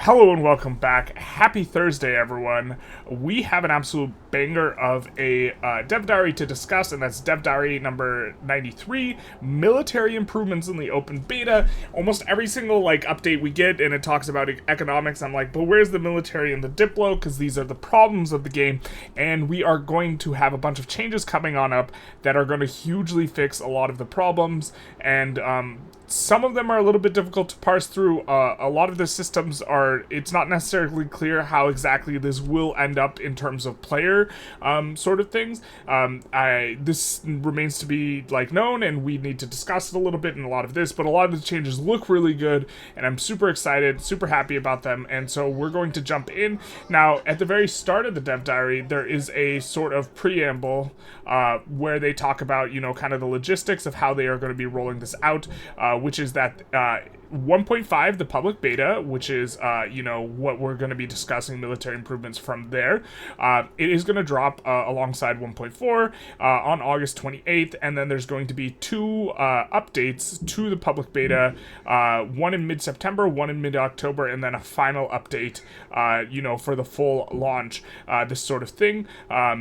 Hello and welcome back. Happy Thursday, everyone. We have an absolute banger of a dev diary to discuss, and that's dev diary number 93, military improvements in the open beta. Almost every single update we get, and it talks about economics, I'm like, but where's the military and the Diplo? Because these are the problems of the game, and we are going to have a bunch of changes coming on up that are going to hugely fix a lot of the problems, and some of them are a little bit difficult to parse through. A lot of the systems it's not necessarily clear how exactly this will end up in terms of player sort of things. This remains to be known, and we need to discuss it a little bit in a lot of this, but a lot of the changes look really good, and I'm super excited, super happy about them, and so we're going to jump in. Now, at the very start of the dev diary, there is a sort of preamble where they talk about, kind of the logistics of how they are going to be rolling this out, which is that 1.5, the public beta, which is, what we're going to be discussing, military improvements from there. It is going to drop alongside 1.4 on August 28th, and then there's going to be two updates to the public beta, one in mid-September, one in mid-October, and then a final update, for the full launch, this sort of thing.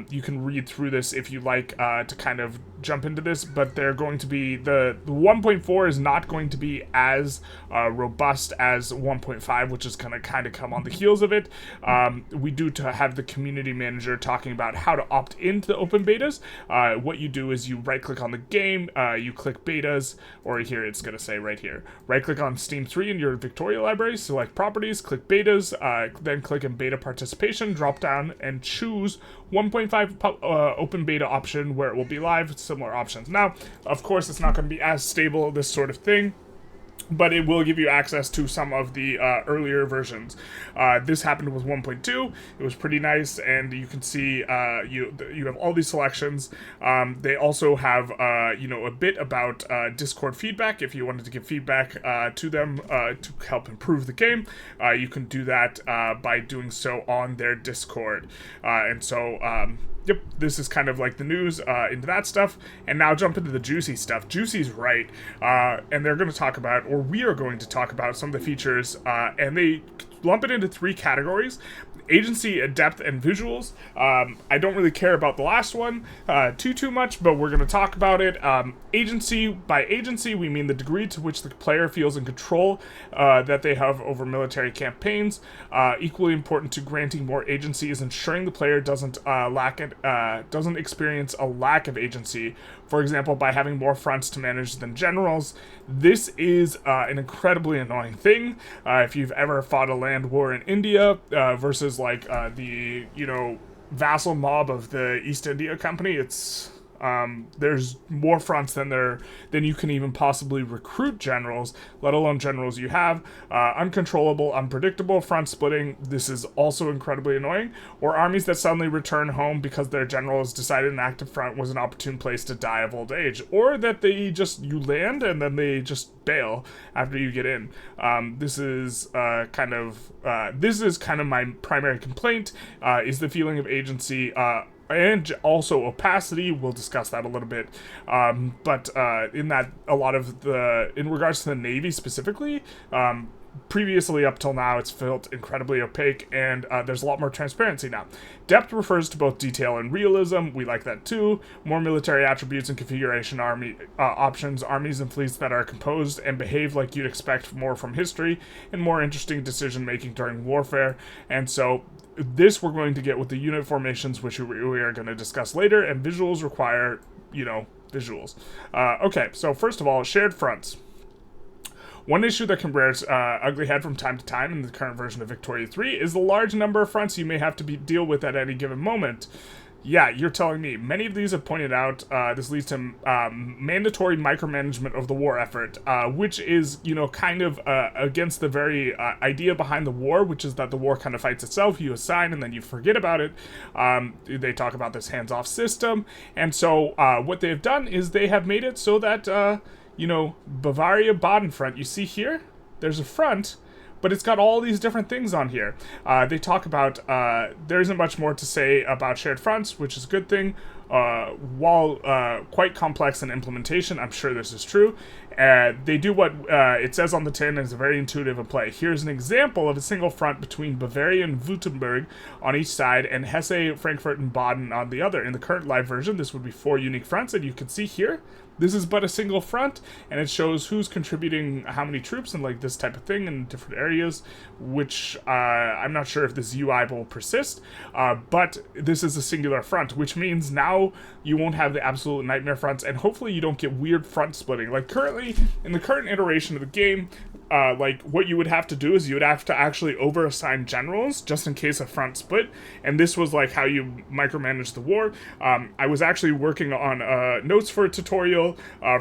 You can read through this if you like to kind of jump into this, but they're going to be, the 1.4 is not going to be as robust as 1.5, which is going to kind of come on the heels of it. We do have the community manager talking about how to opt into the open betas. What you do is you right click on the game, you click betas, or here it's going to say right here, right click on Steam 3 in your Victoria library, select properties, click betas, then click in beta participation, drop down and choose 1.5 open beta option where it will be live. Similar options. Now, of course, it's not going to be as stable, this sort of thing, but it will give you access to some of the earlier versions. This happened with 1.2. It was pretty nice, and you can see you have all these selections. They also have a bit about Discord feedback. If you wanted to give feedback to them to help improve the game, you can do that by doing so on their Discord. Yep, this is kind of like the news into that stuff, and now jump into the juicy stuff. Juicy's right, and they're going to talk about, or we are going to talk about some of the features, and they lump it into three categories: agency, depth, and visuals. I don't really care about the last one too much, but we're going to talk about it. Agency, by agency, we mean the degree to which the player feels in control that they have over military campaigns. Equally important to granting more agency is ensuring the player doesn't experience a lack of agency. For example, by having more fronts to manage than generals. This is an incredibly annoying thing. If you've ever fought a land war in India versus the vassal mob of the East India Company, it's there's more fronts than you can even possibly recruit generals, let alone generals you have. Uncontrollable, unpredictable front splitting. This is also incredibly annoying. Or armies that suddenly return home because their generals decided an active front was an opportune place to die of old age, or that you land and then they just bail after you get in. This is kind of my primary complaint. Is the feeling of agency. And also opacity. We'll discuss that a little bit. But in regards to the Navy specifically, previously up till now, it's felt incredibly opaque, and there's a lot more transparency now. Depth refers to both detail and realism. We like that too. More military attributes and configuration options, armies and fleets that are composed and behave like you'd expect more from history, and more interesting decision making during warfare. And so this we're going to get with the unit formations, which we are going to discuss later, and visuals require, visuals. Okay, so first of all, shared fronts. One issue that can rear its ugly head from time to time in the current version of Victoria 3 is the large number of fronts you may have to deal with at any given moment. Yeah, you're telling me. Many of these have pointed out this leads to mandatory micromanagement of the war effort, which is, kind of against the very idea behind the war, which is that the war kind of fights itself. You assign and then you forget about it. They talk about this hands-off system, and so what they've done is they have made it so that, Bavaria Baden front, you see here, there's a front, but it's got all these different things on here. They talk about, there isn't much more to say about shared fronts, which is a good thing. While quite complex in implementation, I'm sure this is true. They do what it says on the tin, and is very intuitive in play. Here's an example of a single front between Bavaria and Württemberg on each side, and Hesse, Frankfurt, and Baden on the other. In the current live version, this would be 4 unique fronts, and you can see here, this is but a single front, and it shows who's contributing how many troops and like this type of thing in different areas, which I'm not sure if this UI will persist, but this is a singular front, which means now you won't have the absolute nightmare fronts, and hopefully you don't get weird front splitting. Like currently, in the current iteration of the game, like what you would have to do is you would have to actually over-assign generals just in case a front split, and this was like how you micromanage the war. I was actually working on notes for a tutorial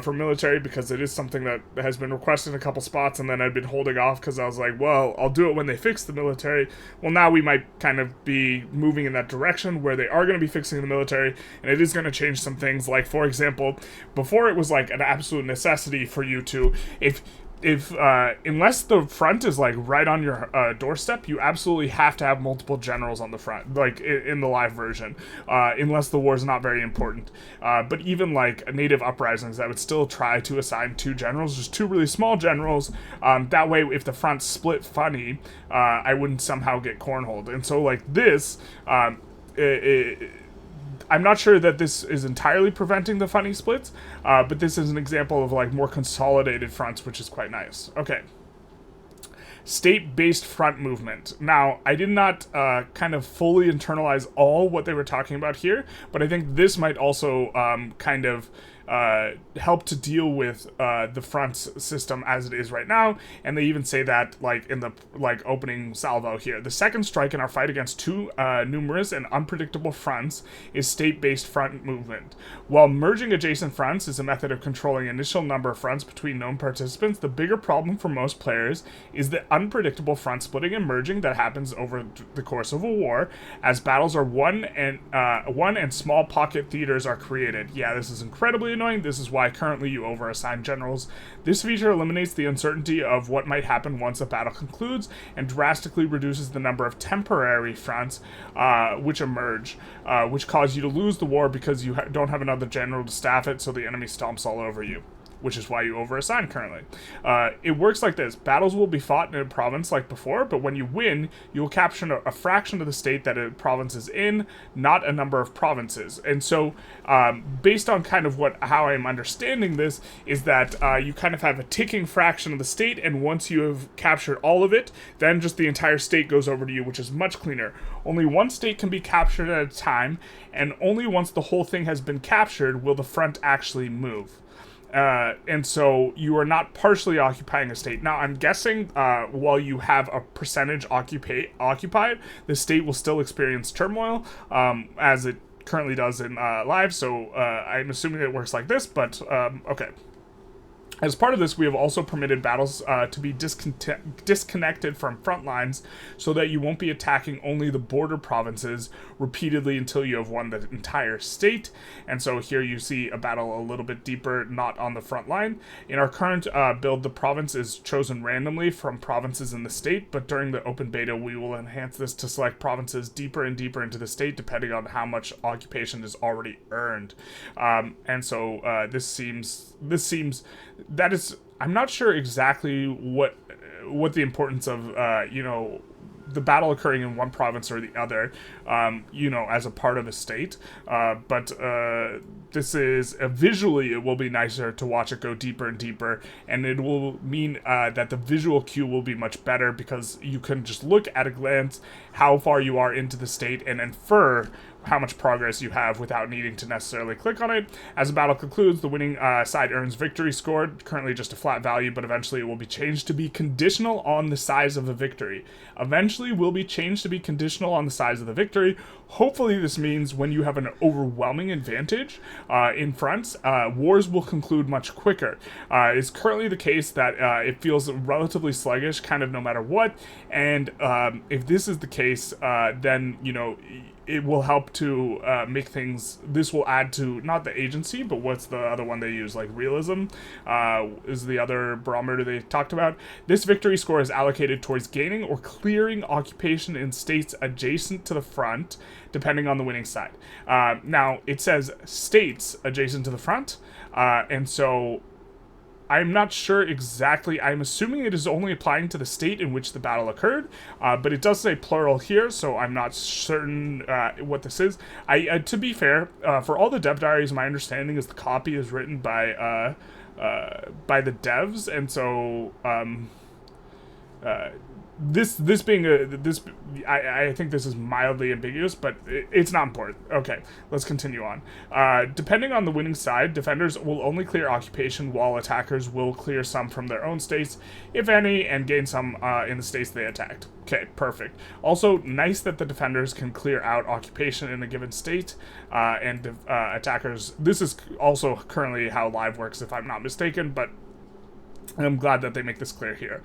for military because it is something that has been requested in a couple spots, and then I've been holding off because I was like, well, I'll do it when they fix the military. Well, now we might kind of be moving in that direction where they are going to be fixing the military, and it is going to change some things. Like, for example, before it was like an absolute necessity for you to, if unless the front is like right on your doorstep, you absolutely have to have multiple generals on the front, like in the live version, unless the war is not very important. But even like native uprisings, I would still try to assign 2 generals, just 2 really small generals. That way, if the front split funny, I wouldn't somehow get cornholed. And so like this, I'm not sure that this is entirely preventing the funny splits, but this is an example of like more consolidated fronts, which is quite nice. Okay. State-based front movement. Now, I did not kind of fully internalize all what they were talking about here, but I think this might also kind of help to deal with the fronts system as it is right now, and they even say that like in the opening salvo here. The second strike in our fight against 2 numerous and unpredictable fronts is state-based front movement. While merging adjacent fronts is a method of controlling initial number of fronts between known participants, the bigger problem for most players is the unpredictable front splitting and merging that happens over the course of a war, as battles are won and small pocket theaters are created. Yeah, this is incredibly annoying. This is why currently you over-assign generals. This feature eliminates the uncertainty of what might happen once a battle concludes and drastically reduces the number of temporary fronts which emerge, which cause you to lose the war because you don't have another general to staff it, so the enemy stomps all over you, which is why you over-assign currently. It works like this. Battles will be fought in a province like before, but when you win, you will capture a fraction of the state that a province is in, not a number of provinces. And so, based on kind of how I'm understanding this, is that you kind of have a ticking fraction of the state, and once you have captured all of it, then just the entire state goes over to you, which is much cleaner. Only one state can be captured at a time, and only once the whole thing has been captured will the front actually move. And so you are not partially occupying a state. Now, I'm guessing while you have a percentage occupied, the state will still experience turmoil, as it currently does in live. So I'm assuming it works like this, but okay. As part of this, we have also permitted battles to be disconnected from front lines so that you won't be attacking only the border provinces repeatedly until you have won the entire state. And so here you see a battle a little bit deeper, not on the front line. In our current build, the province is chosen randomly from provinces in the state, but during the open beta, we will enhance this to select provinces deeper and deeper into the state, depending on how much occupation is already earned. And so this seems that is, I'm not sure exactly what the importance of the battle occurring in one province or the other, as a part of a state, but this is visually it will be nicer to watch it go deeper and deeper, and it will mean that the visual cue will be much better because you can just look at a glance how far you are into the state and infer how much progress you have without needing to necessarily click on it. As the battle concludes, the winning side earns victory scored, currently just a flat value, but eventually it will be changed to be conditional on the size of the victory. Eventually will be changed to be conditional on the size of the victory. Hopefully this means when you have an overwhelming advantage in fronts, wars will conclude much quicker. It's currently the case that it feels relatively sluggish kind of no matter what, and if this is the case, then it will help to make things. This will add to not the agency, but what's the other one they use? Like realism is the other barometer they talked about. This victory score is allocated towards gaining or clearing occupation in states adjacent to the front, depending on the winning side. Now it says states adjacent to the front, and so I'm not sure exactly. I'm assuming it is only applying to the state in which the battle occurred, but it does say plural here, so I'm not certain what this is. To be fair, for all the dev diaries, my understanding is the copy is written by the devs, and so this being I think this is mildly ambiguous, but it's not important. Okay, let's continue on. Depending on the winning side, defenders will only clear occupation, while attackers will clear some from their own states, if any, and gain some in the states they attacked. Okay, perfect. Also, nice that the defenders can clear out occupation in a given state, and attackers. This is also currently how live works, if I'm not mistaken, but I'm glad that they make this clear here.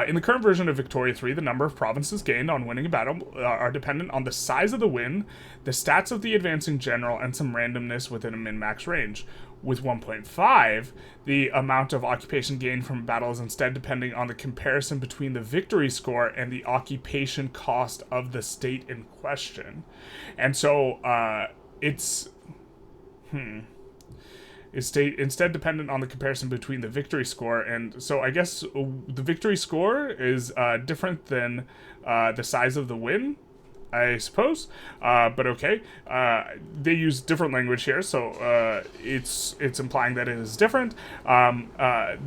In the current version of Victoria 3, the number of provinces gained on winning a battle are dependent on the size of the win, the stats of the advancing general, and some randomness within a min-max range. With 1.5, the amount of occupation gained from a battle is instead depending on the comparison between the victory score and the occupation cost of the state in question. And so it's instead dependent on the comparison between the victory score, and so I guess the victory score is different than the size of the win, I suppose, but okay. They use different language here, so it's implying that it is different.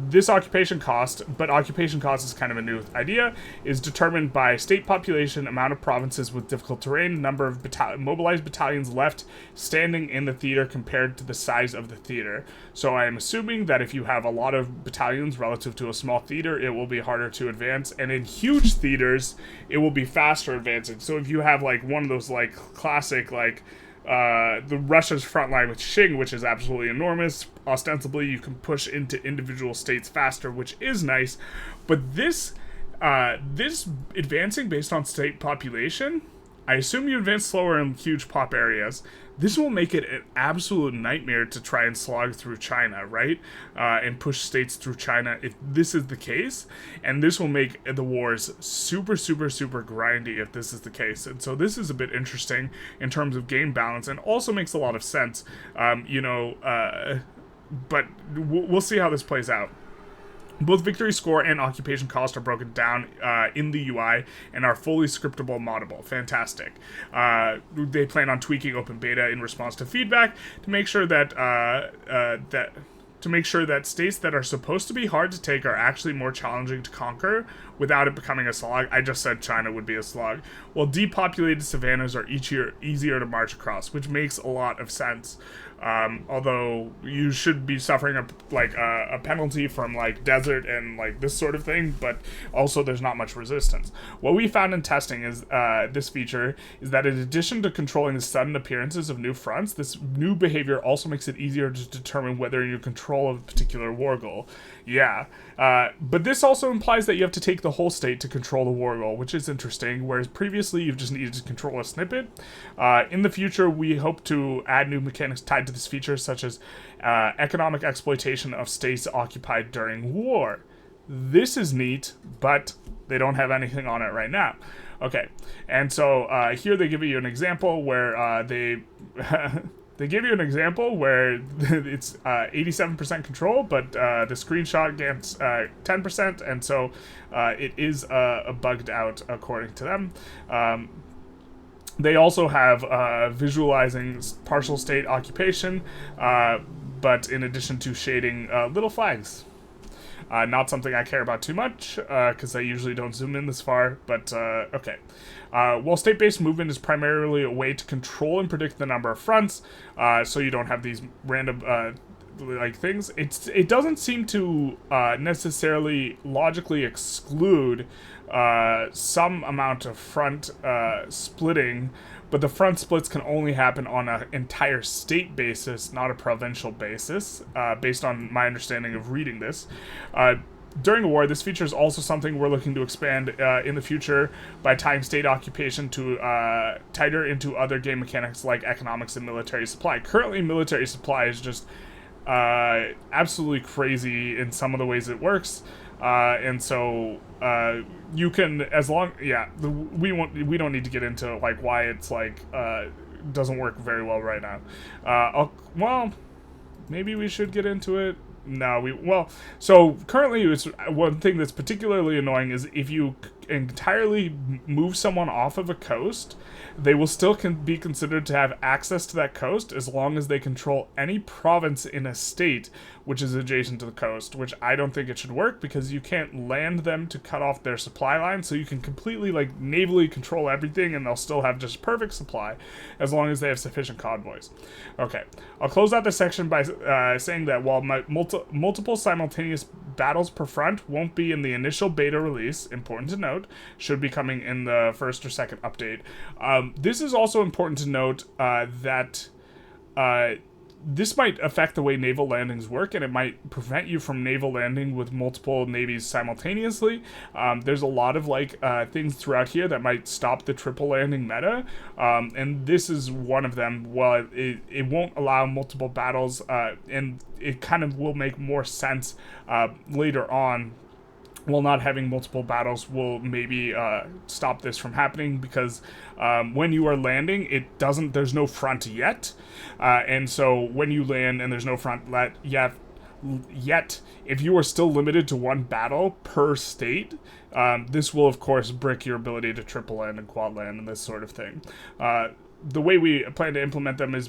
This occupation cost is kind of a new idea, is determined by state population, amount of provinces with difficult terrain, number of mobilized battalions left standing in the theater compared to the size of the theater. So I am assuming that if you have a lot of battalions relative to a small theater, it will be harder to advance, and in huge theaters, it will be faster advancing. So if you have like one of those like classic like the Russia's front line with Xing, which is absolutely enormous, ostensibly you can push into individual states faster, which is nice, but this advancing based on state population, I assume you advance slower in huge pop areas. This will make it an absolute nightmare to try and slog through China, right? And push states through China if this is the case. And this will make the wars super, super, super grindy if this is the case. And so this is a bit interesting in terms of game balance, and also makes a lot of sense, but we'll see how this plays out. Both victory score and occupation cost are broken down in the UI and are fully scriptable, moddable. Fantastic. They plan on tweaking open beta in response to feedback to make sure that states that are supposed to be hard to take are actually more challenging to conquer without it becoming a slog. I just said China would be a slog. While depopulated savannas are easier to march across, which makes a lot of sense. Although you should be suffering a penalty from like desert and like this sort of thing, but also there's not much resistance. What we found in testing is this feature is that in addition to controlling the sudden appearances of new fronts, this new behavior also makes it easier to determine whether you're in control of a particular war goal. Yeah, but this also implies that you have to take the whole state to control the war goal, which is interesting, whereas previously you've just needed to control a snippet. In the future, we hope to add new mechanics tied to this feature, such as economic exploitation of states occupied during war. This is neat, but they don't have anything on it right now. Okay, and so here they give you an example where they give you an example where it's 87% control, but the screenshot gets 10%, and so it is bugged out according to them. They also have visualizing partial state occupation, but in addition to shading little flags. Not something I care about too much, because I usually don't zoom in this far, but okay. While state-based movement is primarily a way to control and predict the number of fronts, so you don't have these random things, it doesn't seem to necessarily logically exclude some amount of front splitting, but the front splits can only happen on an entire state basis, not a provincial basis, based on my understanding of reading this. during a war, this feature is also something we're looking to expand in the future by tying state occupation to tighter into other game mechanics like economics and military supply. Currently, military supply is just absolutely crazy in some of the ways it works, and so you can, as long, we don't need to get into like why it's like doesn't work very well right now. Well, maybe we should get into it. No, so currently it's one thing that's particularly annoying is if you entirely move someone off of a coast, they will still be considered to have access to that coast as long as they control any province in a state which is adjacent to the coast, which I don't think it should work because you can't land them to cut off their supply line, so you can completely like navally control everything and they'll still have just perfect supply as long as they have sufficient convoys. Okay, I'll close out this section by saying that while multiple simultaneous battles per front won't be in the initial beta release, important to note, should be coming in the first or second update. This is also important to note that this might affect the way naval landings work, and it might prevent you from naval landing with multiple navies simultaneously. There's a lot of like things throughout here that might stop the triple landing meta, and this is one of them. Well, it won't allow multiple battles, and it kind of will make more sense later on. Well, not having multiple battles will maybe stop this from happening because when you are landing, there's no front yet, and so when you land and there's no front yet, if you are still limited to one battle per state, this will of course brick your ability to triple land and quad land and this sort of thing. The way we plan to implement them is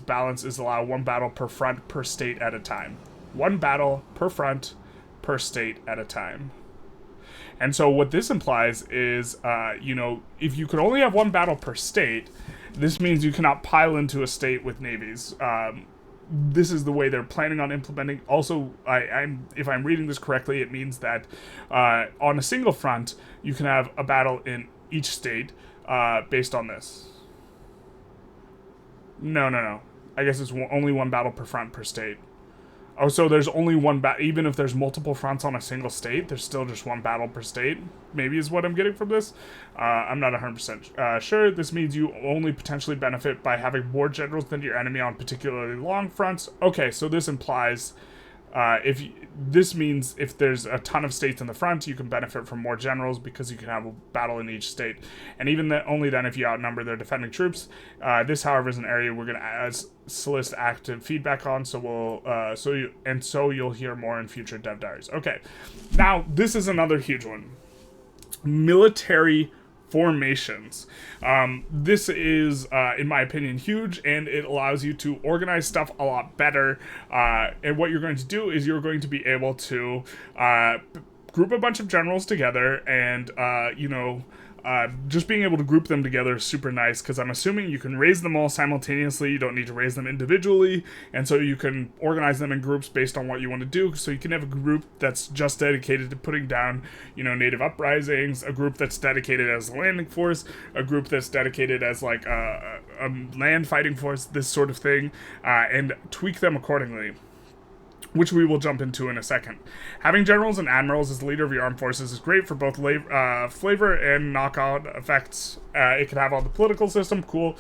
allow one battle per front per state at a time. One battle per front per state at a time. And so what this implies is, if you could only have one battle per state, this means you cannot pile into a state with navies. This is the way they're planning on implementing. Also, if I'm reading this correctly, it means that on a single front, you can have a battle in each state based on this. No. I guess it's only one battle per front per state. Oh, so there's only one battle. Even if there's multiple fronts on a single state, there's still just one battle per state, maybe is what I'm getting from this. I'm not 100% sure. This means you only potentially benefit by having more generals than your enemy on particularly long fronts. Okay, so this implies this means if there's a ton of states in the front, you can benefit from more generals because you can have a battle in each state. And even only then if you outnumber their defending troops. This, however, is an area we're going to solicit active feedback on, so you'll hear more in future dev diaries. Okay, now this is another huge one. Military formations. This is, in my opinion, huge, and it allows you to organize stuff a lot better. And what you're going to do is you're going to be able to group a bunch of generals together, and just being able to group them together is super nice, because I'm assuming you can raise them all simultaneously. You don't need to raise them individually, and so you can organize them in groups based on what you want to do. So you can have a group that's just dedicated to putting down, native uprisings, a group that's dedicated as a landing force, a group that's dedicated as like a land fighting force, this sort of thing, and tweak them accordingly, which we will jump into in a second. Having generals and admirals as the leader of your armed forces is great for both flavor and knockout effects. It can have all the political system, cool.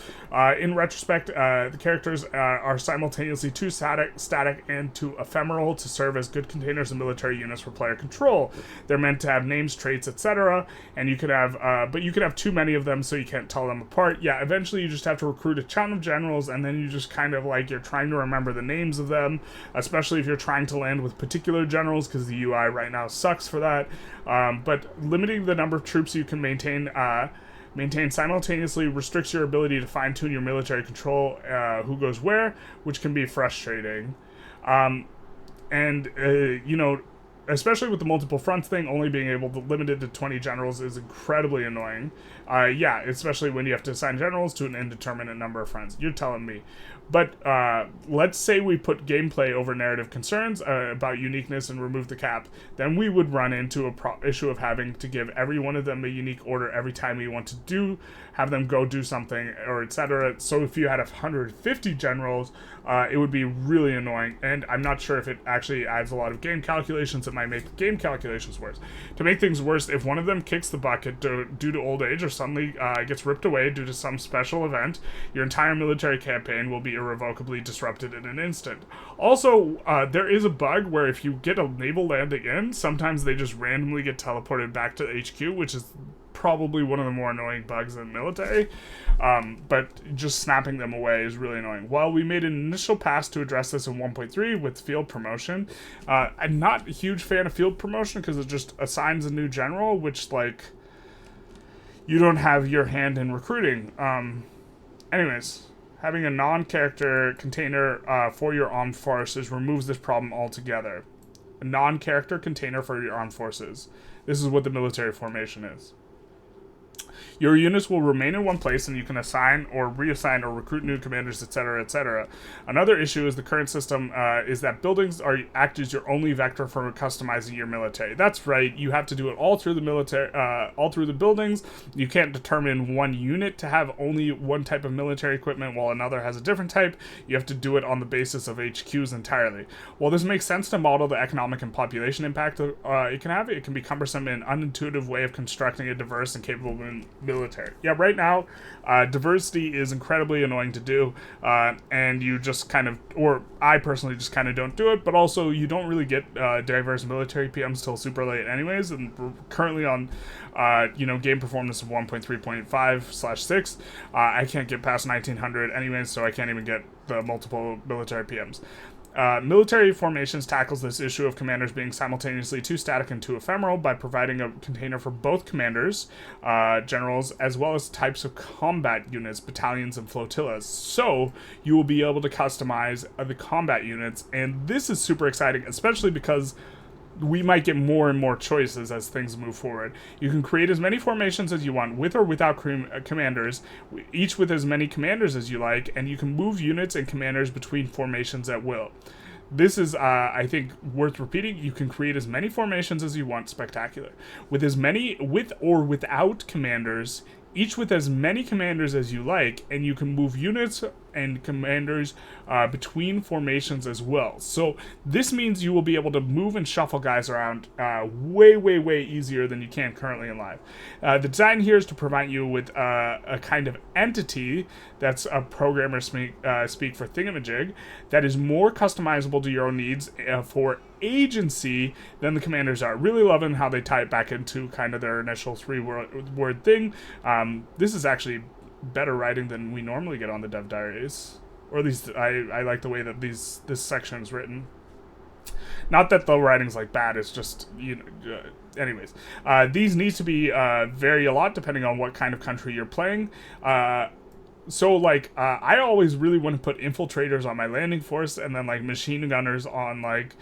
In retrospect, the characters are simultaneously too static and too ephemeral to serve as good containers of military units for player control. They're meant to have names, traits, etc., and you could have, but you could have too many of them, so you can't tell them apart. Yeah, eventually you just have to recruit a ton of generals, and then you just kind of like, you're trying to remember the names of them, especially if you're trying to land with particular generals, because the UI right now sucks for that. But limiting the number of troops you can maintain simultaneously restricts your ability to fine-tune your military control, who goes where, which can be frustrating. Especially with the multiple fronts thing, only being able to limit it to 20 generals is incredibly annoying. Especially when you have to assign generals to an indeterminate number of fronts. You're telling me. But let's say we put gameplay over narrative concerns about uniqueness and remove the cap. Then we would run into a issue of having to give every one of them a unique order every time we want to have them go do something, or etc. So if you had 150 generals, it would be really annoying. And I'm not sure if it actually adds a lot of game calculations. It might make game calculations worse. To make things worse, if one of them kicks the bucket due to old age or suddenly gets ripped away due to some special event, your entire military campaign will be irrevocably disrupted in an instant. Also, there is a bug where if you get a naval landing in, sometimes they just randomly get teleported back to HQ, which is probably one of the more annoying bugs in the military, but just snapping them away is really annoying. While we made an initial pass to address this in 1.3 with field promotion, I'm not a huge fan of field promotion because it just assigns a new general, which, like, you don't have your hand in recruiting. Anyways, having a non-character container for your armed forces removes this problem altogether. A non-character container for your armed forces. This is what the military formation is. Your units will remain in one place, and you can assign or reassign or recruit new commanders, etc., etc. Another issue is the current system is that buildings act as your only vector for customizing your military. That's right. You have to do it all through the military, all through the buildings. You can't determine one unit to have only one type of military equipment while another has a different type. You have to do it on the basis of HQs entirely. While this makes sense to model the economic and population impact it can have, it can be cumbersome and an unintuitive way of constructing a diverse and capable military. Yeah, right now, diversity is incredibly annoying to do, and you just kind of, or I personally just kind of don't do it, but also you don't really get diverse military PMs till super late anyways, and we're currently on, game performance of 1.3.5/6. I can't get past 1900 anyways, so I can't even get the multiple military PMs. Military formations tackles this issue of commanders being simultaneously too static and too ephemeral by providing a container for both commanders, generals, as well as types of combat units, battalions, and flotillas. So you will be able to customize the combat units, and this is super exciting, especially because we might get more and more choices as things move forward. You can create as many formations as you want, with or without commanders, each with as many commanders as you like, and you can move units and commanders between formations at will. This is, I think, worth repeating. You can create as many formations as you want. Spectacular. With or without commanders, each with as many commanders as you like, and you can move units and commanders between formations as well. So this means you will be able to move and shuffle guys around way easier than you can currently in live. The design here is to provide you with a kind of entity, that's a programmer speak for thingamajig, that is more customizable to your own needs for agency than the commanders are. Really loving how they tie it back into kind of their initial three-word thing. This is actually better writing than we normally get on the dev diaries, or at least I like the way that this section is written. Not that the writing's like bad, it's just, anyways. These need to be vary a lot depending on what kind of country you're playing. So, like, I always really want to put infiltrators on my landing force, and then, like, machine gunners on, like,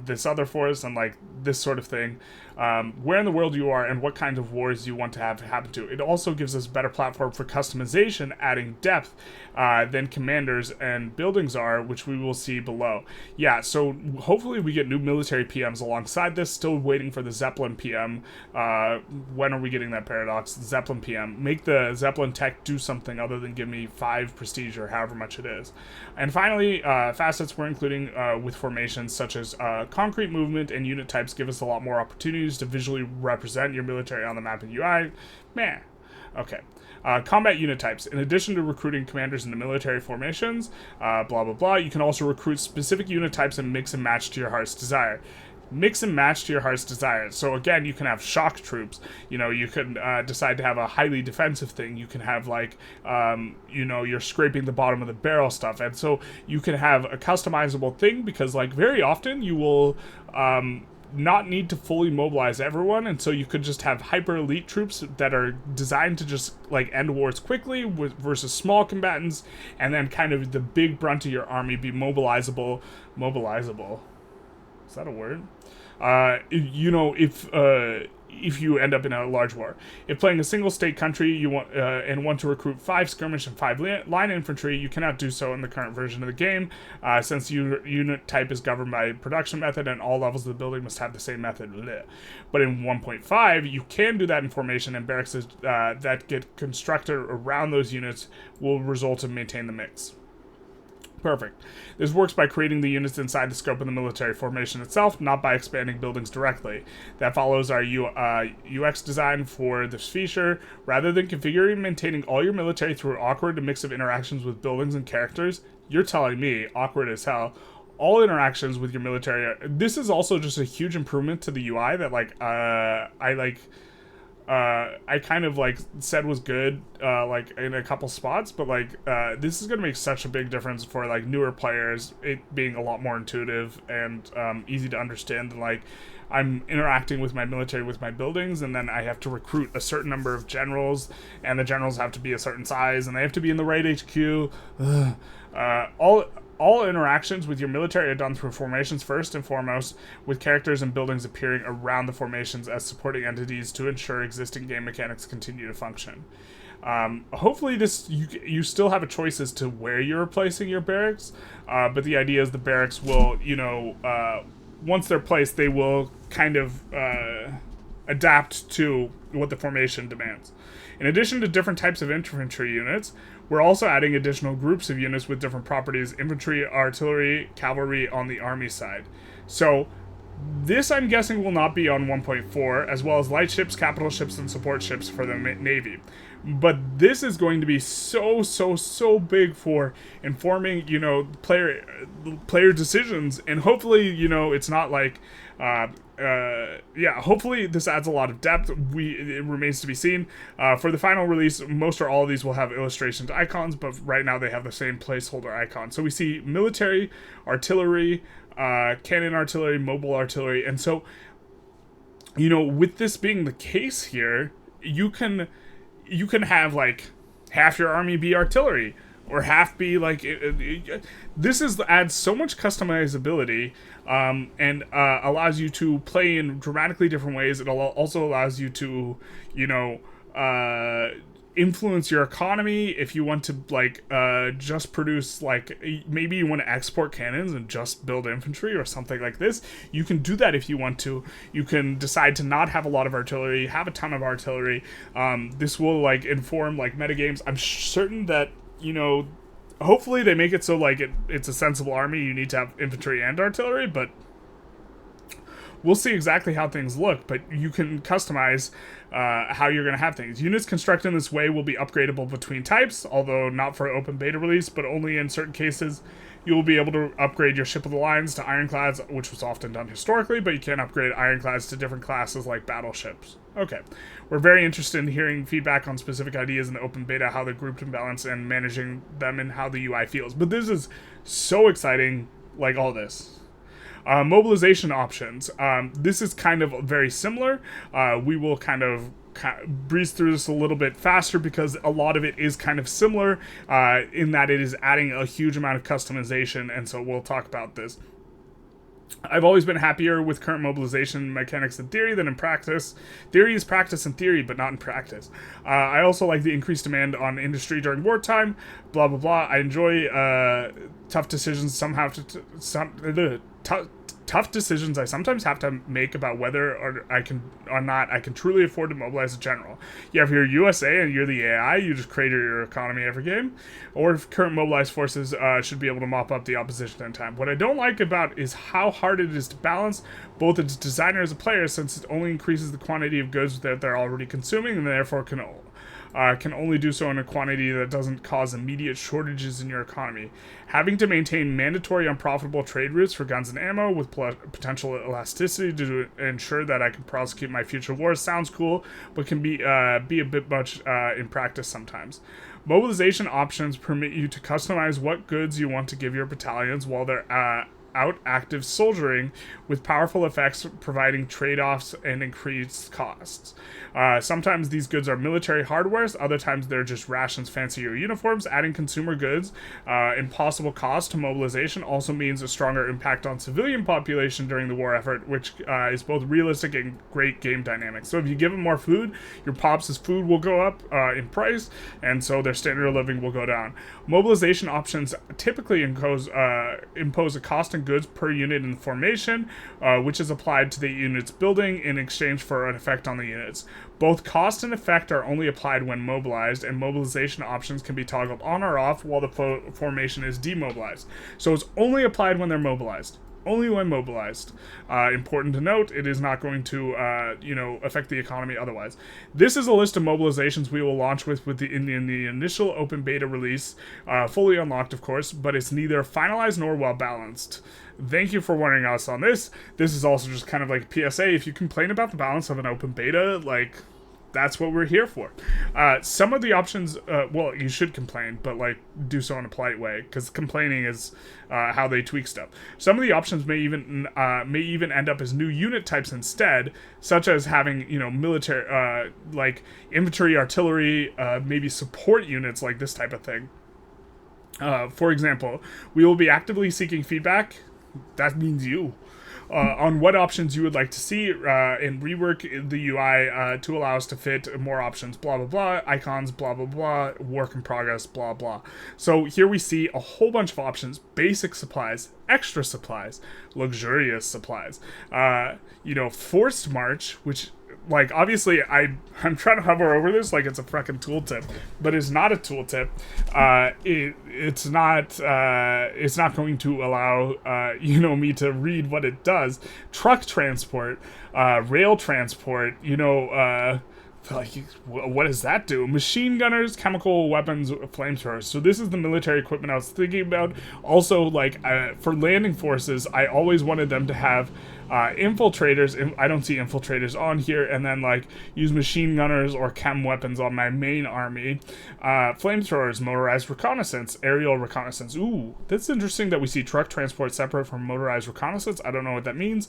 this other force, and, like, this sort of thing. Where in the world you are and what kind of wars you want to have happen to. It also gives us a better platform for customization, adding depth than commanders and buildings are, which we will see below. Yeah, so hopefully we get new military PMs alongside this. Still waiting for the Zeppelin PM. When are we getting that Paradox? Zeppelin PM. Make the Zeppelin tech do something other than give me 5 prestige or however much it is. And finally, facets we're including with formations such as concrete movement and unit types give us a lot more opportunities to visually represent your military on the map and UI. Meh. Okay. Combat unit types. In addition to recruiting commanders into military formations, blah, blah, blah, you can also recruit specific unit types and mix and match to your heart's desire. Mix and match to your heart's desire. So again, you can have shock troops. You can decide to have a highly defensive thing. You can have, like, you're scraping the bottom of the barrel stuff. And so you can have a customizable thing because, like, very often you will not need to fully mobilize everyone, and so you could just have hyper elite troops that are designed to just, like, end wars quickly versus small combatants, and then kind of the big brunt of your army be mobilizable. Is that a word? If you end up in a large war. If playing a single state country you want and want to recruit 5 skirmish and 5 line infantry, you cannot do so in the current version of the game, since unit type is governed by production method and all levels of the building must have the same method. Blech. But in 1.5, you can do that in formation, and barracks that get constructed around those units will result in maintain the mix. Perfect. This works by creating the units inside the scope of the military formation itself, not by expanding buildings directly. That follows our UX design for this feature. Rather than configuring and maintaining all your military through an awkward mix of interactions with buildings and characters, you're telling me, awkward as hell, all interactions with your military. This is also just a huge improvement to the UI that I kind of like said was good like in a couple spots, but like this is gonna make such a big difference for like newer players, it being a lot more intuitive and easy to understand. Like I'm interacting with my military with my buildings, and then I have to recruit a certain number of generals, and the generals have to be a certain size, and they have to be in the right HQ. All interactions with your military are done through formations first and foremost, with characters and buildings appearing around the formations as supporting entities to ensure existing game mechanics continue to function. Hopefully this you still have a choice as to where you're placing your barracks, but the idea is the barracks will, once they're placed, they will kind of adapt to what the formation demands. In addition to different types of infantry units, we're also adding additional groups of units with different properties: infantry, artillery, cavalry on the army side. So this, I'm guessing, will not be on 1.4, as well as light ships, capital ships, and support ships for the Navy. But this is going to be so big for informing, player decisions, and hopefully, it's not like, hopefully this adds a lot of depth. It remains to be seen. For the final release, most or all of these will have illustrations, icons, but right now they have the same placeholder icon. So we see military, artillery, cannon artillery, mobile artillery, and so, with this being the case here, you can have like half your army be artillery, or half be like adds so much customizability, and allows you to play in dramatically different ways. It also allows you to influence your economy if you want to just produce, maybe you want to export cannons and just build infantry or something like this. You can do that if you want to. You can decide to not have a lot of artillery, have a ton of artillery. This will inform metagames. I'm certain that hopefully they make it so it's a sensible army. You need to have infantry and artillery, but we'll see exactly how things look. But you can customize how you're going to have things. Units constructed in this way will be upgradable between types, although not for open beta release, but only in certain cases. You will be able to upgrade your ship of the lines to ironclads, which was often done historically, but you can't upgrade ironclads to different classes like battleships. Okay. We're very interested in hearing feedback on specific ideas in the open beta, how they're grouped and balanced, and managing them, and how the UI feels. But this is so exciting, all this. Mobilization options. This is kind of very similar. We will kind of breeze through this a little bit faster because a lot of it is kind of similar in that it is adding a huge amount of customization, and so we'll talk about this. I've always been happier with current mobilization mechanics in theory than in practice. Theory is practice in theory, but not in practice. I also like the increased demand on industry during wartime, blah, blah, blah. I enjoy tough decisions tough decisions I sometimes have to make about whether or not I can truly afford to mobilize a general. Yeah, if you're USA and you're the AI, you just crater your economy every game. Or if current mobilized forces should be able to mop up the opposition in time. What I don't like about is how hard it is to balance both as a designer as a player, since it only increases the quantity of goods that they're already consuming, and therefore can only do so in a quantity that doesn't cause immediate shortages in your economy. Having to maintain mandatory unprofitable trade routes for guns and ammo with potential elasticity to ensure that I can prosecute my future wars sounds cool, but can be a bit much in practice sometimes. Mobilization options permit you to customize what goods you want to give your battalions while they're out active soldiering, with powerful effects providing trade-offs and increased costs. Sometimes these goods are military hardwares, other times they're just rations, fancier uniforms. Adding consumer goods and possible cost to mobilization also means a stronger impact on civilian population during the war effort, which is both realistic and great game dynamics. So if you give them more food, your pops' food will go up in price, and so their standard of living will go down. Mobilization options typically impose a cost and goods per unit in the formation, which is applied to the unit's building in exchange for an effect on the units. Both cost and effect are only applied when mobilized, and mobilization options can be toggled on or off while the formation is demobilized. So it's only applied when they're mobilized. Only when mobilized. Important to note, it is not going to, affect the economy otherwise. This is a list of mobilizations we will launch with in the initial open beta release, fully unlocked, of course, but it's neither finalized nor well balanced. Thank you for warning us on this. This is also just kind of like PSA. If you complain about the balance of an open beta, that's what we're here for. Some of the options, you should complain, but do so in a polite way, because complaining is how they tweak stuff. Some of the options may even end up as new unit types instead, such as having military, infantry, artillery, maybe support units, like this type of thing. For example, we will be actively seeking feedback. That means you. On what options you would like to see and rework the UI to allow us to fit more options, blah, blah, blah, icons, blah, blah, blah, work in progress, blah, blah. So here we see a whole bunch of options: basic supplies, extra supplies, luxurious supplies, forced march, which... obviously, I'm trying to hover over this like it's a freaking tooltip, but it's not a tooltip. It's not going to allow, me to read what it does. Truck transport, rail transport, what does that do? Machine gunners, chemical weapons, flamethrowers. So this is the military equipment I was thinking about. Also, for landing forces, I always wanted them to have infiltrators. I don't see infiltrators on here. And then use machine gunners or chem weapons on my main army. Flamethrowers, motorized reconnaissance, aerial reconnaissance. Ooh, that's interesting that we see truck transport separate from motorized reconnaissance. I don't know what that means.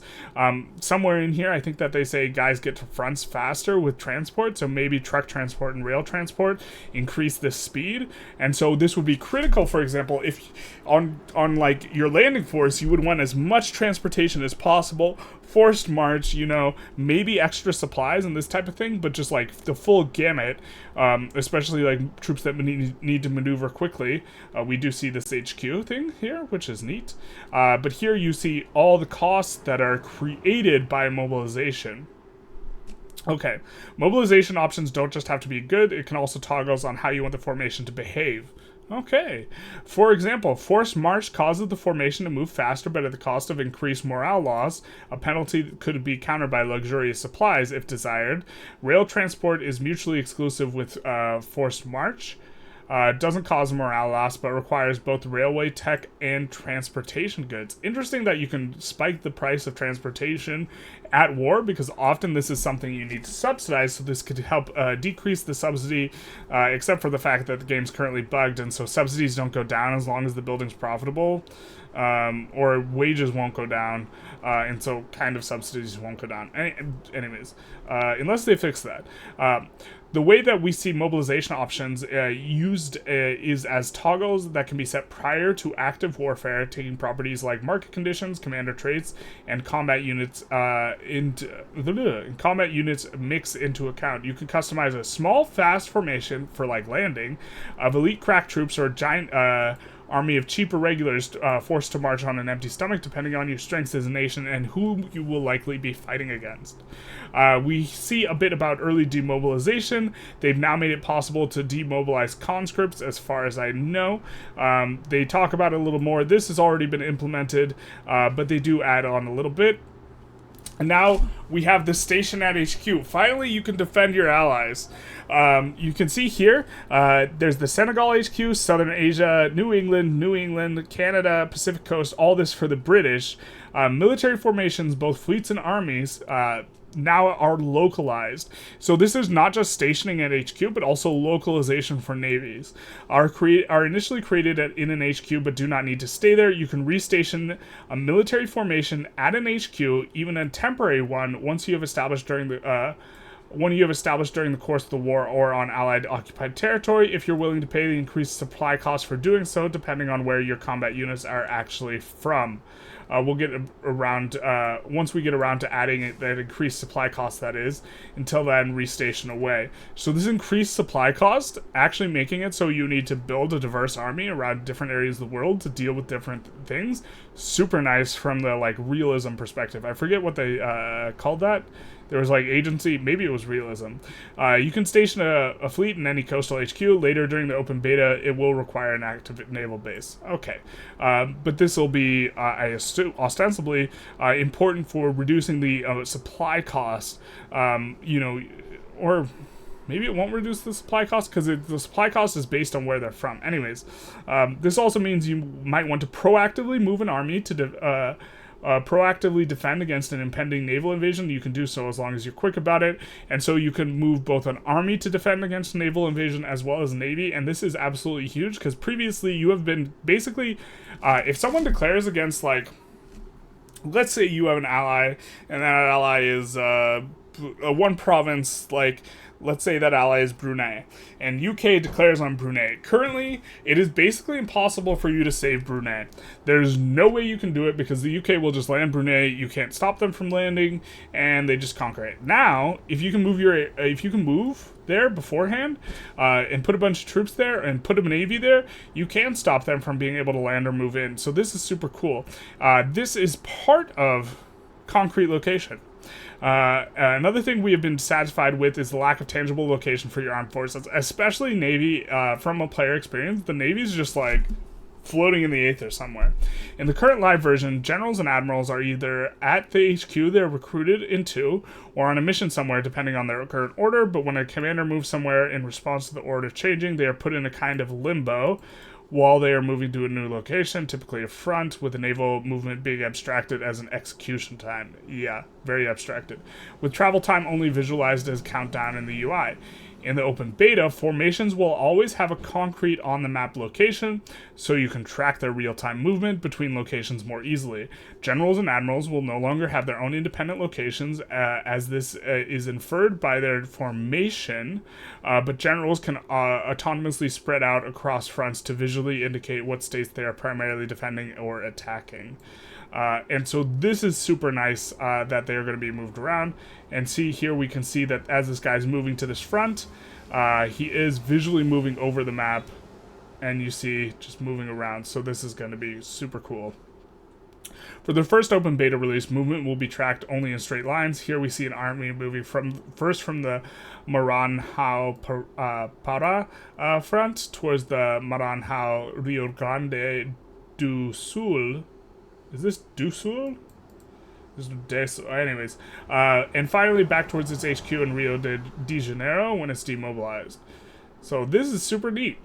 Somewhere in here, I think that they say guys get to fronts faster with transport. So maybe truck transport and rail transport increase the speed. And so this would be critical, for example, if on your landing force, you would want as much transportation as possible, forced march, maybe extra supplies and this type of thing, but just the full gamut, especially troops that need to maneuver quickly. We do see this HQ thing here, which is neat. But here you see all the costs that are created by mobilization. Okay, mobilization options don't just have to be good, it can also toggles on how you want the formation to behave. Okay. For example, forced march causes the formation to move faster, but at the cost of increased morale loss. A penalty could be countered by luxurious supplies if desired. Rail transport is mutually exclusive with forced march. Doesn't cause morale loss, but requires both railway tech and transportation goods. Interesting that you can spike the price of transportation at war, because often this is something you need to subsidize, so this could help decrease the subsidy, except for the fact that the game's currently bugged, and so subsidies don't go down as long as the building's profitable, or wages won't go down, and so kind of subsidies won't go down. Anyways, unless they fix that. The way that we see mobilization options used is as toggles that can be set prior to active warfare, taking properties like market conditions, commander traits, and combat units mix into account. You can customize a small, fast formation for landing of elite crack troops or giant army of cheap irregulars forced to march on an empty stomach, depending on your strengths as a nation and who you will likely be fighting against. We see a bit about early demobilization. They've now made it possible to demobilize conscripts, as far as I know. They talk about it a little more. This has already been implemented, but they do add on a little bit. And now we have the station at HQ. Finally, you can defend your allies. You can see here, there's the Senegal HQ, Southern Asia, New England, Canada, Pacific Coast, all this for the British. Military formations, both fleets and armies, now are localized. So this is not just stationing at HQ, but also localization for navies. Are initially created in an HQ, but do not need to stay there. You can restation a military formation at an HQ, even a temporary one, once you have established during the one you have established during the course of the war or on Allied occupied territory, if you're willing to pay the increased supply cost for doing so, depending on where your combat units are actually from. We'll get around, once we get around to adding that increased supply cost, that is. Until then, restation away. So this increased supply cost, actually making it so you need to build a diverse army around different areas of the world to deal with different things. Super nice from the, like, realism perspective. I forget what they called that. There was, like, agency, maybe it was realism. You can station a fleet in any coastal HQ. Later during the open beta, it will require an active naval base. Okay. But this will be, I assume, ostensibly important for reducing the supply cost, or maybe it won't reduce the supply cost because the supply cost is based on where they're from. Anyways, this also means you might want to proactively move an army to proactively defend against an impending naval invasion. You can do so as long as you're quick about it, and so you can move both an army to defend against a naval invasion as well as a navy, and this is absolutely huge because previously you have been basically, if someone declares against, like, let's say you have an ally, and that ally is one province, like, let's say that ally is Brunei, and UK declares on Brunei. Currently, it is basically impossible for you to save Brunei. There's no way you can do it because the UK will just land Brunei. You can't stop them from landing, and they just conquer it. Now, if you can move there beforehand, and put a bunch of troops there and put a navy there, you can stop them from being able to land or move in. So this is super cool. This is part of concrete location. Another thing we have been satisfied with is the lack of tangible location for your armed forces, especially Navy. From a player experience, the Navy is just like floating in the aether somewhere. In the current live version, generals and admirals are either at the HQ they're recruited into or on a mission somewhere depending on their current order, but when a commander moves somewhere in response to the order changing, they are put in a kind of limbo while they are moving to a new location, typically a front, with the naval movement being abstracted as an execution time. Yeah, very abstracted. With travel time only visualized as countdown in the UI. In the open beta, formations will always have a concrete on-the-map location, so you can track their real-time movement between locations more easily. Generals and admirals will no longer have their own independent locations, as this is inferred by their formation, but generals can autonomously spread out across fronts to visually indicate what states they are primarily defending or attacking. And so this is super nice that they are going to be moved around. And see here, we can see that as this guy's moving to this front, he is visually moving over the map, and you see just moving around. So this is going to be super cool. For the first open beta release, movement will be tracked only in straight lines. Here we see an army moving from the Maranhão Para front towards the Maranhão Rio Grande do Sul. Is this do Sul? Anyways, and finally back towards its HQ in Rio de Janeiro when it's demobilized. So this is super neat.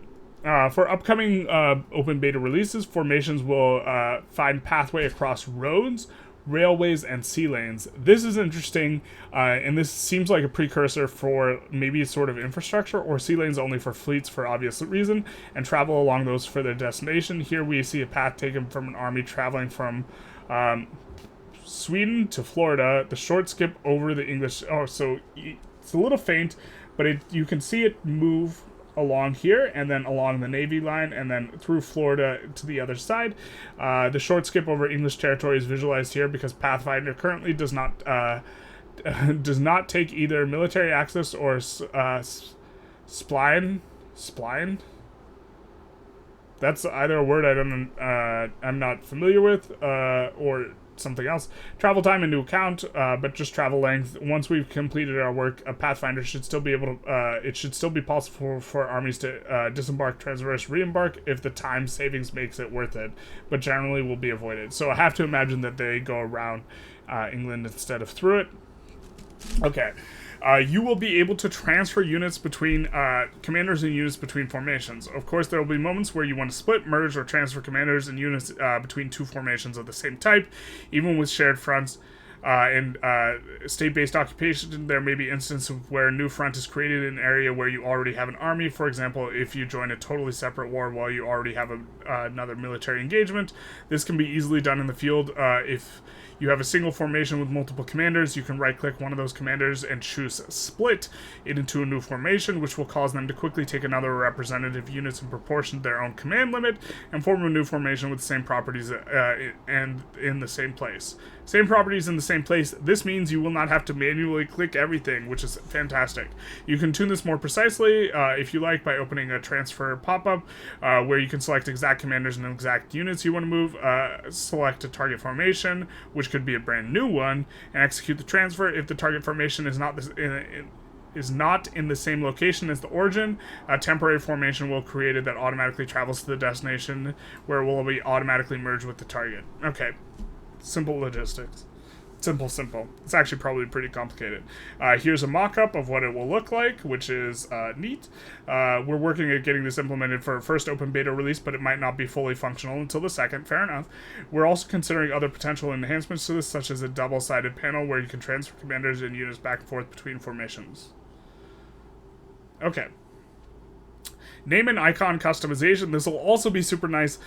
For upcoming open beta releases, formations will find pathway across roads, railways, and sea lanes. This is interesting, and this seems like a precursor for maybe sort of infrastructure, or sea lanes only for fleets for obvious reason, and travel along those for their destination. Here we see a path taken from an army traveling from Sweden to Florida. The short skip over the English. Oh, so it's a little faint, but you can see it move along here, and then along the Navy line, and then through Florida to the other side. The short skip over English territory is visualized here because Pathfinder currently does not take either military access or spline. That's either a word I'm not familiar with, or something else. Travel time into account, but just travel length. Once we've completed our work, a Pathfinder should still be able to, it should still be possible for armies to disembark, transverse, re-embark if the time savings makes it worth it, but generally will be avoided. So I have to imagine that they go around England instead of through it. Okay. You will be able to transfer units between commanders and units between formations. Of course, there will be moments where you want to split, merge, or transfer commanders and units between two formations of the same type, even with shared fronts. In state-based occupation, there may be instances where a new front is created in an area where you already have an army. For example, if you join a totally separate war while you already have another military engagement. This can be easily done in the field. If you have a single formation with multiple commanders, you can right-click one of those commanders and choose Split it into a new formation, which will cause them to quickly take another representative units in proportion to their own command limit and form a new formation with the same properties and in the same place. Same properties in the same place. This means you will not have to manually click everything, which is fantastic. You can tune this more precisely if you like by opening a transfer pop-up where you can select exact commanders and exact units you want to move, select a target formation, which could be a brand new one, and execute the transfer. If the target formation is not in the same location as the origin, a temporary formation will be created that automatically travels to the destination where it will be automatically merged with the target. Okay. Simple logistics. Simple. It's actually probably pretty complicated. Here's a mock-up of what it will look like, which is neat. We're working at getting this implemented for a first open beta release, but it might not be fully functional until the second. Fair enough. We're also considering other potential enhancements to this, such as a double-sided panel where you can transfer commanders and units back and forth between formations. Okay. Name and icon customization. This will also be super nice.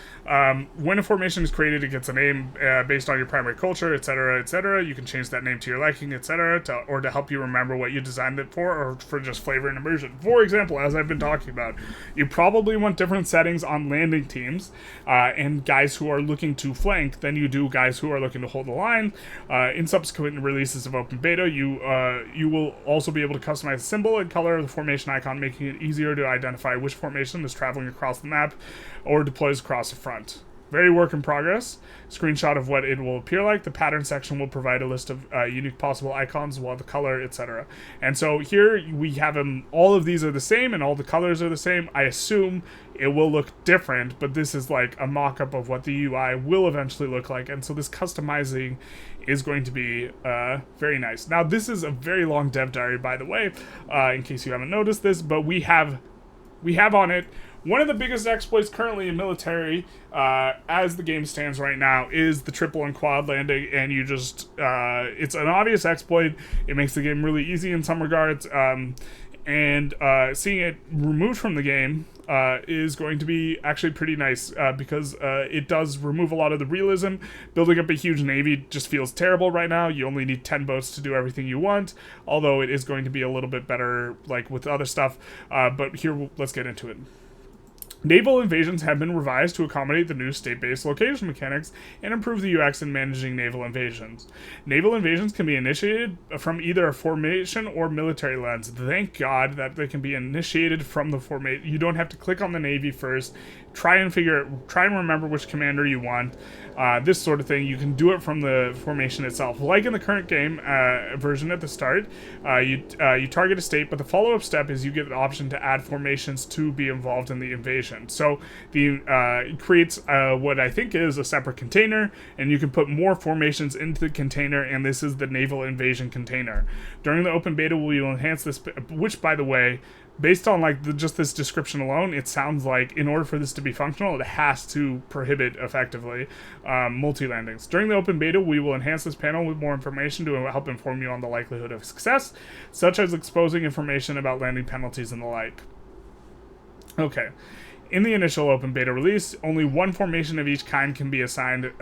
When a formation is created, it gets a name based on your primary culture, etc., etc. You can change that name to your liking, etc., or to help you remember what you designed it for, or for just flavor and immersion. For example, as I've been talking about, you probably want different settings on landing teams and guys who are looking to flank than you do guys who are looking to hold the line. In subsequent releases of Open Beta, you will also be able to customize the symbol and color of the formation icon, making it easier to identify which formation is traveling across the map or deploys across the front. Very work in progress. Screenshot of what it will appear like. The pattern section will provide a list of unique possible icons, while the color, etc. And so here we have them. All of these are the same, and all the colors are the same. I assume it will look different, but this is like a mock-up of what the UI will eventually look like. And so this customizing is going to be very nice. Now, this is a very long dev diary, by the way, in case you haven't noticed this, but we have on it one of the biggest exploits currently in military, as the game stands right now, is the triple and quad landing, and you just, it's an obvious exploit. It makes the game really easy in some regards, and seeing it removed from the game is going to be actually pretty nice, because it does remove a lot of the realism. Building up a huge navy just feels terrible right now. You only need 10 boats to do everything you want, although it is going to be a little bit better like with other stuff, but here, let's get into it. Naval invasions have been revised to accommodate the new state-based location mechanics and improve the UX in managing naval invasions. Naval invasions can be initiated from either a formation or military lens. Thank God that they can be initiated from the formation. You don't have to click on the Navy first. Try and remember which commander you want. This sort of thing. You can do it from the formation itself. Like in the current game version at the start, you target a state, but the follow-up step is you get the option to add formations to be involved in the invasion. So it creates what I think is a separate container, and you can put more formations into the container, and this is the naval invasion container. During the open beta, we will enhance this, which, by the way, based on like just this description alone, it sounds like in order for this to be functional, it has to prohibit effectively multi-landings. During the open beta, we will enhance this panel with more information to help inform you on the likelihood of success, such as exposing information about landing penalties and the like. Okay. In the initial open beta release, only one formation of each kind can be assigned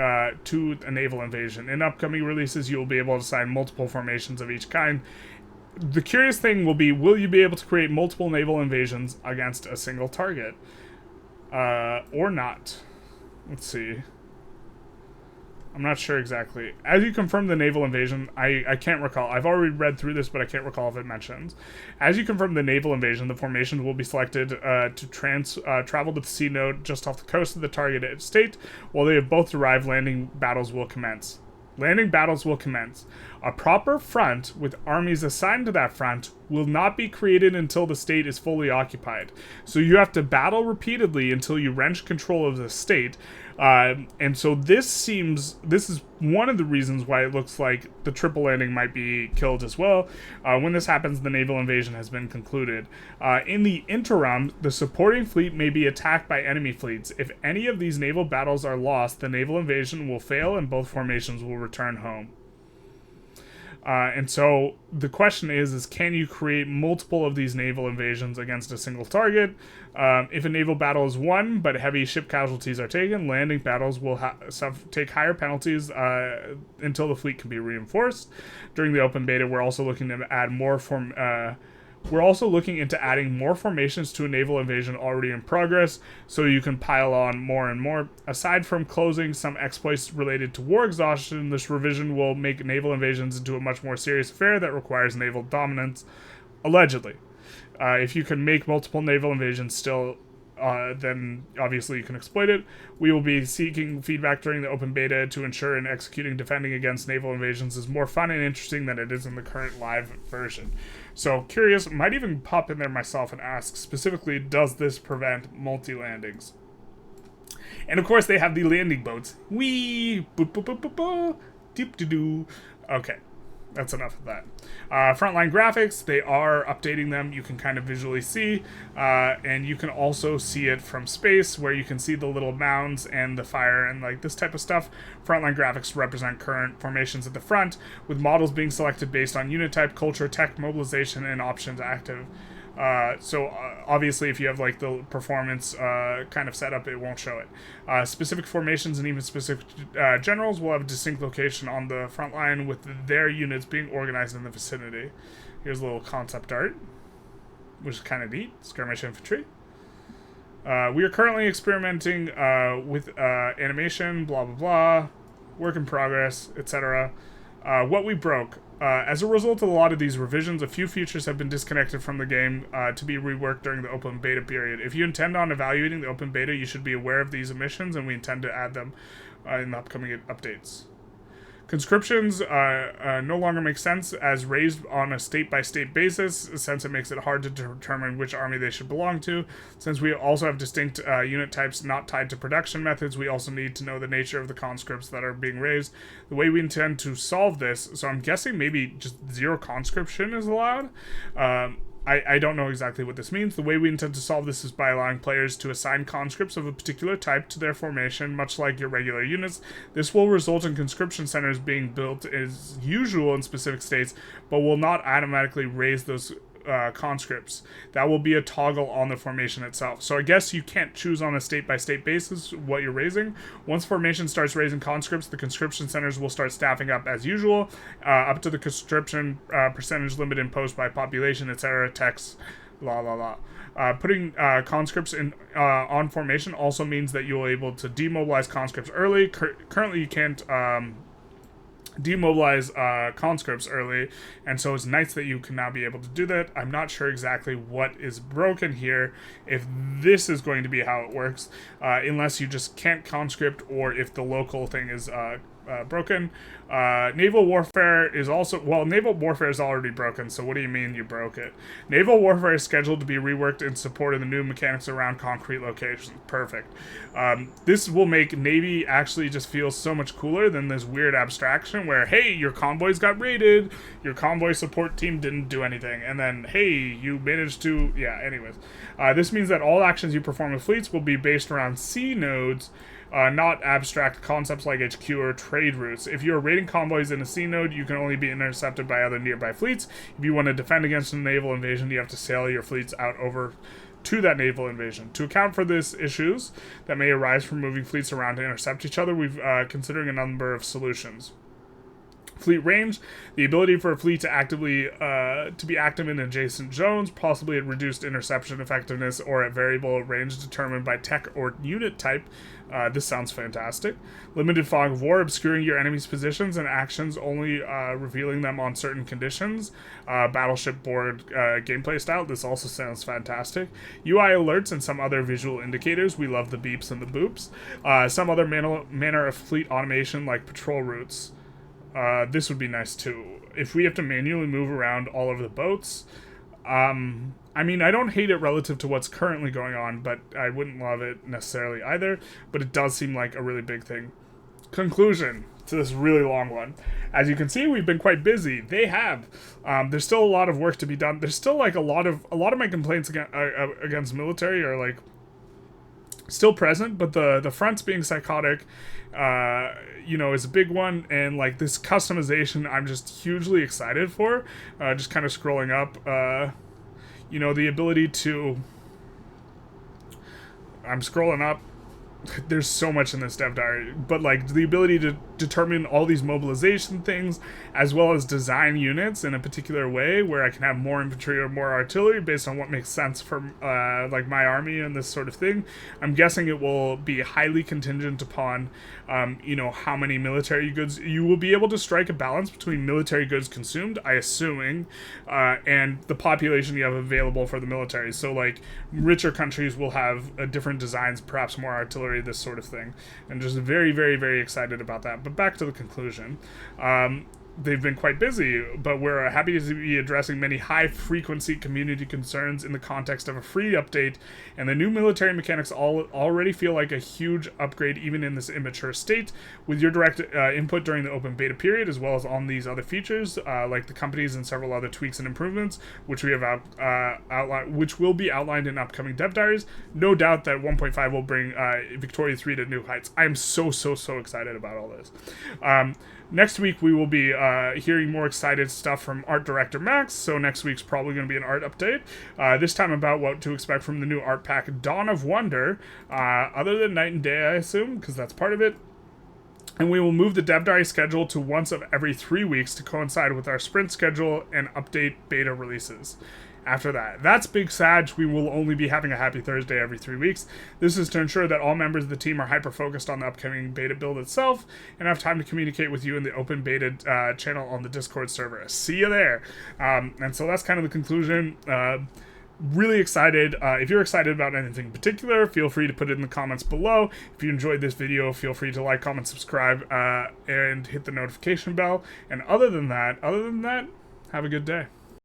to a naval invasion. In upcoming releases, you will be able to assign multiple formations of each kind. The curious thing will be, will you be able to create multiple naval invasions against a single target? Or not? Let's see. I'm not sure exactly. As you confirm the naval invasion, I can't recall. I've already read through this, but I can't recall if it mentions. As you confirm the naval invasion, the formations will be selected to travel to the sea node just off the coast of the targeted state. While they have both arrived, landing battles will commence. A proper front with armies assigned to that front will not be created until the state is fully occupied. So you have to battle repeatedly until you wrench control of the state. And so this is one of the reasons why it looks like the triple landing might be killed as well. When this happens, the naval invasion has been concluded. In the interim, the supporting fleet may be attacked by enemy fleets. If any of these naval battles are lost, the naval invasion will fail and both formations will return home. And so the question is can you create multiple of these naval invasions against a single target? If a naval battle is won, but heavy ship casualties are taken, landing battles will take higher penalties until the fleet can be reinforced. During the open beta, we're also looking to add more we're also looking into adding more formations to a naval invasion already in progress, so you can pile on more and more. Aside from closing some exploits related to war exhaustion, this revision will make naval invasions into a much more serious affair that requires naval dominance, allegedly. If you can make multiple naval invasions still, then obviously you can exploit it. We will be seeking feedback during the open beta to ensure and executing defending against naval invasions is more fun and interesting than it is in the current live version. So curious, might even pop in there myself and ask specifically, does this prevent multi-landings? And of course they have the landing boats. Wee, boop, boop, boop, boop, boop, doop, doo, doo. Okay. That's enough of that. Frontline graphics, they are updating them. You can kind of visually see, and you can also see it from space, where you can see the little mounds and the fire and like this type of stuff. Frontline graphics represent current formations at the front, with models being selected based on unit type, culture, tech, mobilization, and options active. So obviously if you have like the performance kind of setup, it won't show it. Specific formations and even specific generals will have a distinct location on the front line, with their units being organized in the vicinity. Here's a little concept art, which is kind of neat. Skirmish infantry. We are currently experimenting with animation, blah blah blah, work in progress, etc. What we broke. As a result of a lot of these revisions, a few features have been disconnected from the game to be reworked during the open beta period. If you intend on evaluating the open beta, you should be aware of these omissions, and we intend to add them in the upcoming updates. Conscriptions no longer make sense as raised on a state-by-state basis, since it makes it hard to determine which army they should belong to. Since we also have distinct unit types not tied to production methods, we also need to know the nature of the conscripts that are being raised. The way we intend to solve this, so I'm guessing maybe just zero conscription is allowed. I don't know exactly what this means. The way we intend to solve this is by allowing players to assign conscripts of a particular type to their formation, much like your regular units. This will result in conscription centers being built as usual in specific states, but will not automatically raise those conscripts. That will be a toggle on the formation itself. So I guess you can't choose on a state-by-state basis what you're raising. Once formation starts raising conscripts, the conscription centers will start staffing up as usual, up to the conscription percentage limit imposed by population, etc. Text, la la la. Putting conscripts on formation also means that you'll be able to demobilize conscripts early. Currently, you can't demobilize conscripts early, and so it's nice that you can now be able to do that. I'm not sure exactly what is broken here, if this is going to be how it works, unless you just can't conscript, or if the local thing is broken. Naval warfare is also, well, naval warfare is already broken, so what do you mean you broke it? Naval warfare is scheduled to be reworked in support of the new mechanics around concrete locations. Perfect. This will make Navy actually just feel so much cooler than this weird abstraction where, hey, your convoys got raided, your convoy support team didn't do anything, and then, hey, you managed to, yeah, anyways. This means that all actions you perform with fleets will be based around C nodes, not abstract concepts like HQ or trade routes. If you're raiding convoys in a C node, you can only be intercepted by other nearby fleets. If you want to defend against a naval invasion, you have to sail your fleets out over to that naval invasion. To account for these issues that may arise from moving fleets around to intercept each other, we've considering a number of solutions. Fleet range, the ability for a fleet to be active in adjacent zones, possibly at reduced interception effectiveness or at variable range determined by tech or unit type. This sounds fantastic. Limited fog of war, obscuring your enemy's positions and actions, only revealing them on certain conditions. Battleship board gameplay style, this also sounds fantastic. UI alerts and some other visual indicators, we love the beeps and the boops. Some other manner of fleet automation like patrol routes. This would be nice too. If we have to manually move around all of the boats, I mean, I don't hate it relative to what's currently going on, but I wouldn't love it necessarily either, but it does seem like a really big thing. Conclusion to this really long one. As you can see, we've been quite busy. They have. There's still a lot of work to be done. There's still like a lot of my complaints against military are like still present, but the fronts being psychotic, is a big one. And like this customization, I'm just hugely excited for. Just kind of scrolling up, the ability to. I'm scrolling up. There's so much in this dev diary, but like the ability to determine all these mobilization things, as well as design units in a particular way where I can have more infantry or more artillery based on what makes sense for like my army and this sort of thing. I'm guessing it will be highly contingent upon how many military goods you will be able to strike a balance between military goods consumed, I assuming, and the population you have available for the military. So like richer countries will have different designs, perhaps more artillery, this sort of thing, and just very, very, very excited about that. But back to the conclusion. They've been quite busy, but we're happy to be addressing many high-frequency community concerns in the context of a free update, and the new military mechanics already feel like a huge upgrade even in this immature state. With your direct input during the open beta period, as well as on these other features, like the companies and several other tweaks and improvements, which we have outlined, which will be outlined in upcoming dev diaries, no doubt that 1.5 will bring Victoria 3 to new heights. I am so excited about all this. Next week, we will be hearing more excited stuff from art director Max, so next week's probably going to be an art update. This time about what to expect from the new art pack Dawn of Wonder, other than Night and Day, I assume, because that's part of it. And we will move the dev diary schedule to once of every 3 weeks to coincide with our sprint schedule and update beta releases. After that's Big Sag. We will only be having a Happy Thursday every 3 weeks. This is to ensure that all members of the team are hyper-focused on the upcoming beta build itself and have time to communicate with you in the open beta channel on the Discord server. See you there. And so that's kind of the conclusion. Really excited. If you're excited about anything in particular, feel free to put it in the comments below. If you enjoyed this video, feel free to like, comment, subscribe, and hit the notification bell. And other than that, have a good day.